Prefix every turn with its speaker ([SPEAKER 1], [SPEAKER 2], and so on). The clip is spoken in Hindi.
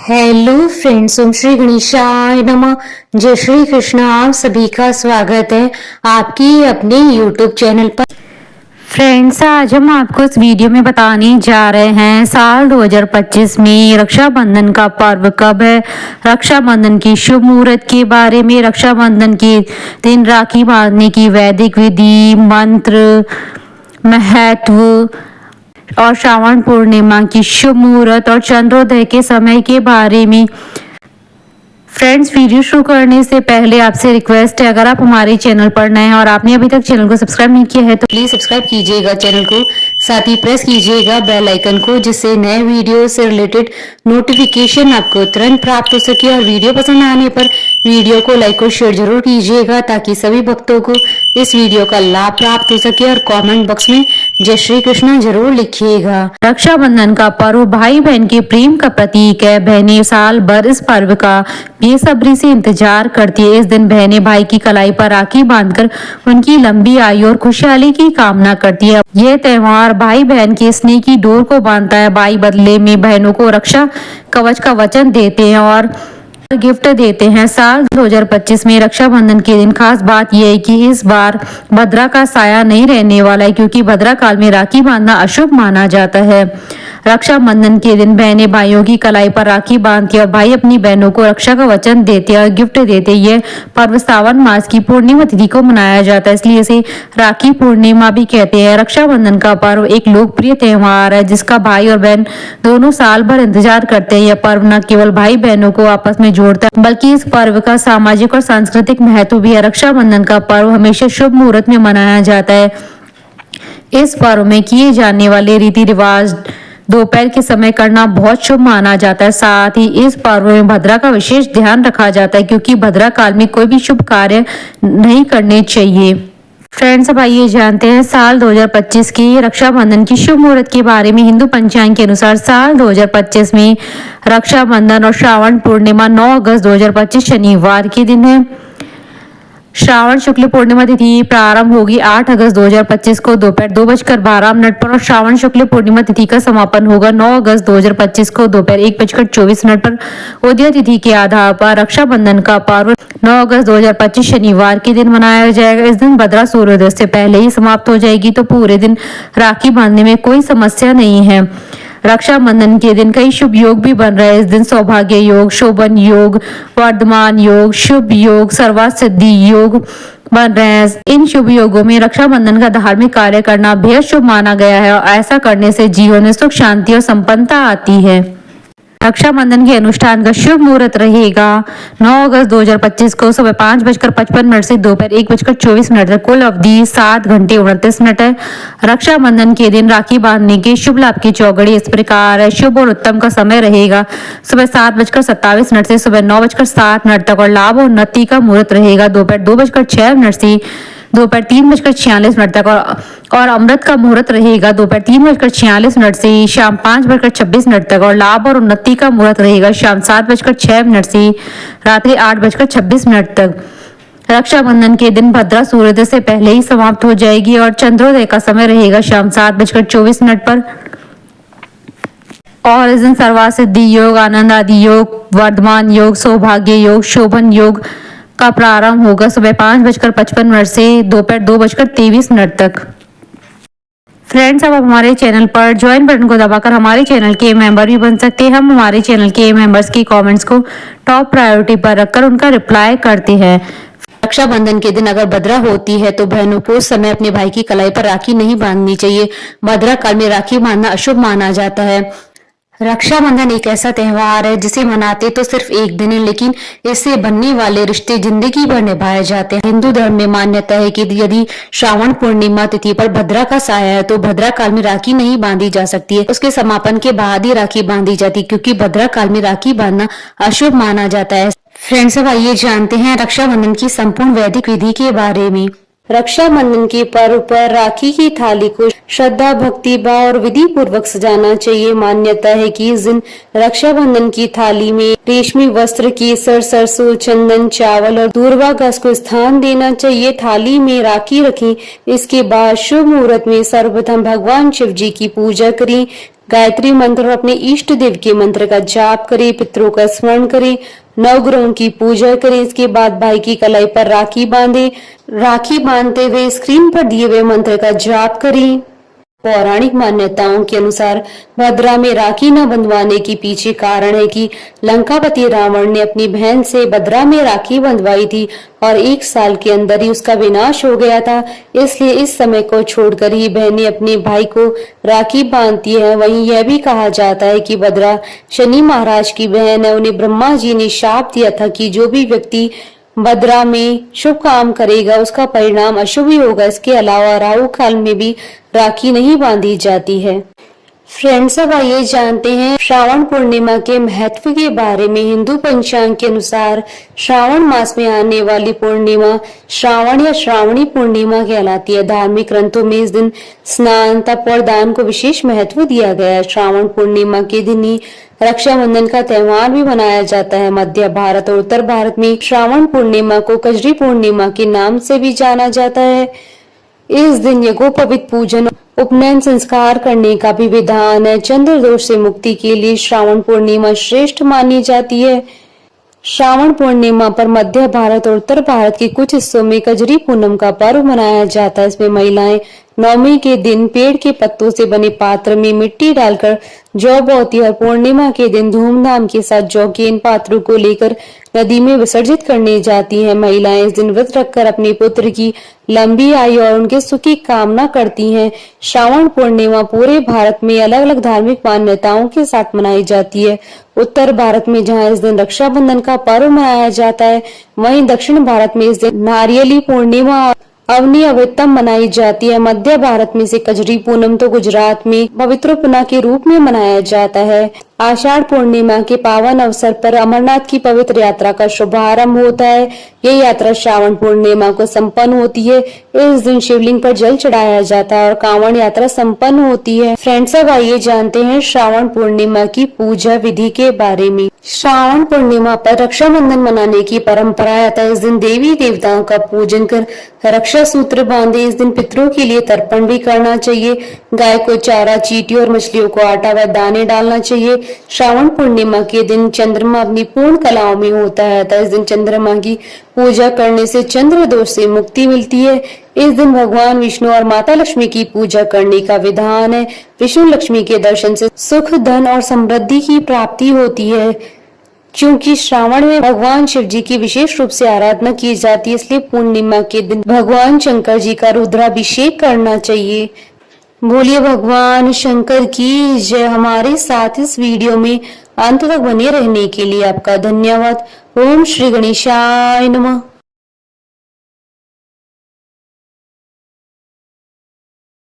[SPEAKER 1] हेलो फ्रेंड्स, ओम श्री गणेशाय नमः। जय श्री कृष्ण। आप सभी का स्वागत है आपकी अपने यूट्यूब चैनल पर। फ्रेंड्स, आज हम आपको इस वीडियो में बताने जा रहे हैं साल 2025 में रक्षाबंधन का पर्व कब है, रक्षाबंधन की शुभ मुहूर्त के बारे में, रक्षाबंधन के दिन राखी बांधने की वैदिक विधि, मंत्र, महत्व और श्रावण पूर्णिमा की शुभ मुहूर्त और चंद्रोदय के समय के बारे में। फ्रेंड्स, वीडियो शुरू करने से पहले आपसे रिक्वेस्ट है, अगर आप हमारे चैनल पर नए हैं और आपने अभी तक चैनल को सब्सक्राइब नहीं किया है तो प्लीज सब्सक्राइब कीजिएगा चैनल को, साथ ही प्रेस कीजिएगा बेल आइकन को, जिससे नए वीडियो से रिलेटेड नोटिफिकेशन आपको तुरंत प्राप्त हो सके। और वीडियो पसंद आने पर वीडियो को लाइक और शेयर जरूर कीजिएगा ताकि सभी भक्तों को इस वीडियो का लाभ प्राप्त हो सके। और कमेंट बॉक्स में जय श्री कृष्ण जरूर लिखिएगा। रक्षाबंधन का पर्व भाई बहन के प्रेम का प्रतीक है। बहनें साल भर इस पर्व का बेसब्री से इंतजार करती है। इस दिन बहनें भाई की कलाई पर राखी बांधकर उनकी लंबी आयु और खुशहाली की कामना करती है। यह त्योहार भाई बहन के स्नेह की डोर को बांधता है। भाई बदले में बहनों को रक्षा कवच का वचन देते हैं और गिफ्ट देते हैं। साल 2025 में रक्षाबंधन के दिन खास बात यह है कि इस बार भद्रा का साया नहीं रहने वाला है, क्योंकि भद्रा काल में राखी बांधना अशुभ माना जाता है। रक्षाबंधन के दिन बहनें भाइयों की कलाई पर राखी बांधती है और भाई अपनी बहनों को रक्षा का वचन देते हैं और गिफ्ट देते हैं। यह पर्व सावन मास की पूर्णिमा तिथि को मनाया जाता है, इसलिए इसे राखी पूर्णिमा भी कहते हैं। रक्षाबंधन का पर्व एक लोकप्रिय त्योहार है जिसका भाई और बहन दोनों साल भर इंतजार करते हैं। यह पर्व न केवल भाई बहनों को आपस में जोड़ता है, बल्कि इस पर्व का सामाजिक और सांस्कृतिक महत्व भी है। रक्षाबंधन का पर्व हमेशा शुभ मुहूर्त में मनाया जाता है। इस पर्व में किए जाने वाले रीति रिवाज दोपहर के समय करना बहुत शुभ माना जाता है। साथ ही इस पर्व में भद्रा का विशेष ध्यान रखा जाता है, क्योंकि भद्रा काल में कोई भी शुभ कार्य नहीं करने चाहिए। फ्रेंड्स, अब आइए जानते हैं साल 2025 की रक्षाबंधन की शुभ मुहूर्त के बारे में। हिंदू पंचांग के अनुसार साल 2025 में रक्षाबंधन और श्रावण पूर्णिमा 9 अगस्त 2025 शनिवार के दिन है। श्रावण शुक्ल पूर्णिमा तिथि प्रारंभ होगी 8 अगस्त 2025 को दोपहर 2:12 पर और श्रावण शुक्ल पूर्णिमा तिथि का समापन होगा 9 अगस्त 2025 को दोपहर 1:24 पर। उदय तिथि के आधार पर रक्षाबंधन का पर्व 9 अगस्त 2025 शनिवार के दिन मनाया जाएगा। इस दिन भद्रा सूर्योदय से पहले ही समाप्त हो जाएगी, तो पूरे दिन राखी बांधने में कोई समस्या नहीं है। रक्षाबंधन के दिन कई शुभ योग भी बन रहे हैं। इस दिन सौभाग्य योग, शोभन योग, वर्धमान योग, शुभ योग, सर्वार्थ सिद्धि योग बन रहे हैं। इन शुभ योगों में रक्षाबंधन का धार्मिक कार्य करना बेहद शुभ माना गया है और ऐसा करने से जीवन में सुख, शांति और संपन्नता आती है। रक्षाबंधन के अनुष्ठान का शुभ मुहूर्त रहेगा 9 अगस्त 2025 को सुबह 5:55 से दोपहर 1:24 तक। कुल अवधि 7 घंटे 29 मिनट है। रक्षाबंधन के दिन राखी बांधने के शुभ लाभ की चौकड़ी इस प्रकार है। शुभ और उत्तम का समय रहेगा सुबह 7:27 से सुबह 9:07 तक और लाभ और उन्नति का मुहूर्त रहेगा दोपहर 2:06 से दोपहर 3:46 तक और अमृत का मुहूर्त रहेगा दोपहर 3:46 से शाम 5:26 तक और लाभ और उन्नति का मुहूर्त रहेगा शाम 7:06 से रात्रि 8:26 तक। रक्षाबंधन के दिन भद्रा सूर्योदय से पहले ही समाप्त हो जाएगी और चंद्रोदय का समय रहेगा शाम 7:24 पर। और इस दिन सर्वार्थ सिद्धि योग, आनंद आदि योग, वर्धमान योग, सौभाग्य योग, शोभन योग का प्रारंभ होगा सुबह 5:55 से दोपहर 2:23 तक। फ्रेंड्स, अब हमारे चैनल पर ज्वाइन बटन को दबाकर हमारे चैनल के मेंबर भी बन सकते हैं। हम हमारे चैनल के मेंबर्स की कमेंट्स को टॉप प्रायोरिटी पर रखकर उनका रिप्लाई करते हैं। रक्षाबंधन के दिन अगर भद्रा होती है तो बहनों को उस समय अपने भाई की कलाई पर राखी नहीं बांधनी चाहिए। भद्रा काल में राखी बांधना अशुभ माना जाता है। रक्षाबंधन एक ऐसा त्योहार है जिसे मनाते तो सिर्फ एक दिन है, लेकिन इससे बनने वाले रिश्ते जिंदगी भर निभाए जाते हैं। हिंदू धर्म में मान्यता है कि यदि श्रावण पूर्णिमा तिथि पर भद्रा का साया है तो भद्रा काल में राखी नहीं बांधी जा सकती है। उसके समापन के बाद ही राखी बांधी जाती है, क्योंकि भद्रा काल में राखी बांधना अशुभ माना जाता है। फ्रेंड्स, अब आइए जानते हैं रक्षाबंधन की संपूर्ण वैदिक विधि के बारे में। रक्षाबंधन के पर्व पर राखी की थाली को श्रद्धा, भक्ति भाव और विधि पूर्वक सजाना चाहिए। मान्यता है कि इस दिन रक्षाबंधन की थाली में रेशमी वस्त्र, केसर, सरसों, चंदन, चावल और दूर्वा घास को स्थान देना चाहिए। थाली में राखी रखें। इसके बाद शुभ मुहूर्त में सर्वप्रथम भगवान शिव जी की पूजा करें।
[SPEAKER 2] गायत्री मंत्र और अपने इष्ट देव के मंत्र का जाप करें, पितरों का स्मरण करें, नवग्रहों की पूजा करें। इसके बाद भाई की कलाई पर राखी बांधे। राखी बांधते हुए स्क्रीन पर दिए हुए मंत्र का जाप करें। पौराणिक मान्यताओं के अनुसार भद्रा में राखी न बंधवाने के पीछे कारण है कि लंकापति रावण ने अपनी बहन से भद्रा में राखी बंधवाई थी और 1 साल के अंदर ही उसका विनाश हो गया था। इसलिए इस समय को छोड़कर ही बहनें अपने भाई को राखी बांधती है। वहीं यह भी कहा जाता है कि भद्रा शनि महाराज की बहन है। उन्हें ब्रह्मा जी ने शाप दिया था कि जो भी व्यक्ति भद्रा में शुभ काम करेगा उसका परिणाम अशुभ ही होगा। इसके अलावा राहु काल में भी राखी नहीं बांधी जाती है। फ्रेंड्स, अब आइए जानते हैं श्रावण पूर्णिमा के महत्व के बारे में। हिंदू पंचांग के अनुसार श्रावण मास में आने वाली पूर्णिमा श्रावण या श्रावणी पूर्णिमा कहलाती है। धार्मिक ग्रंथों में इस दिन स्नान, तप और दान को विशेष महत्व दिया गया है। श्रावण पूर्णिमा के दिन ही रक्षाबंधन का त्योहार भी मनाया जाता है। मध्य भारत और उत्तर भारत में श्रावण पूर्णिमा को कजरी पूर्णिमा के नाम से भी जाना जाता है। इस दिन यज्ञोपवीत पूजन, उपनयन संस्कार करने का भी विधान है। चंद्र दोष से मुक्ति के लिए श्रावण पूर्णिमा श्रेष्ठ मानी जाती है। श्रावण पूर्णिमा पर मध्य भारत और उत्तर भारत के कुछ हिस्सों में कजरी पूनम का पर्व मनाया जाता है। इसमें महिलाएं नवमी के दिन पेड़ के पत्तों से बने पात्र में मिट्टी डालकर जौ बोती है और पूर्णिमा के दिन धूमधाम के साथ जौ के इन पात्रों को लेकर नदी में विसर्जित करने जाती हैं। महिलाएं इस दिन व्रत रखकर अपने पुत्र की लंबी आयु और उनके सुख की कामना करती हैं। श्रावण पूर्णिमा पूरे भारत में अलग अलग धार्मिक मान्यताओं के साथ मनाई जाती है। उत्तर भारत में जहां इस दिन रक्षाबंधन का पर्व मनाया जाता है, वहीं दक्षिण भारत में इस दिन नारियली पूर्णिमा और अवनी अवृतम मनाई जाती है। मध्य भारत में से कजरी पूनम तो गुजरात में पवित्र पुना के रूप में मनाया जाता है। आषाढ़ पूर्णिमा के पावन अवसर पर अमरनाथ की पवित्र यात्रा का शुभारंभ होता है। यह यात्रा श्रावण पूर्णिमा को संपन्न होती है। इस दिन शिवलिंग पर जल चढ़ाया जाता है और कांवड़ यात्रा संपन्न होती है। फ्रेंड्स, अब आइए जानते हैं श्रावण पूर्णिमा की पूजा विधि के बारे में। श्रावण पूर्णिमा पर रक्षाबंधन मनाने की परंपरा है। अतः इस दिन देवी देवताओं का पूजन कर रक्षा सूत्र बांधे। इस दिन पितरों के लिए तर्पण भी करना चाहिए। गाय को चारा, चींटी और मछलियों को आटा व दाने डालना चाहिए। श्रावण पूर्णिमा के दिन चंद्रमा अपनी पूर्ण कलाओं में होता है। अतः इस दिन चंद्रमा की पूजा करने से चंद्र दोष से मुक्ति मिलती है। इस दिन भगवान विष्णु और माता लक्ष्मी की पूजा करने का विधान है। विष्णु लक्ष्मी के दर्शन से सुख, धन और समृद्धि की प्राप्ति होती है। क्योंकि श्रावण में भगवान शिव जी की विशेष रूप से आराधना की जाती है, इसलिए पूर्णिमा के दिन भगवान शंकर जी का रुद्राभिषेक करना चाहिए। बोलिए भगवान शंकर की जय। हमारे साथ इस वीडियो में अंत तक बने रहने के लिए आपका धन्यवाद। ओम श्री गणेशाय नमः।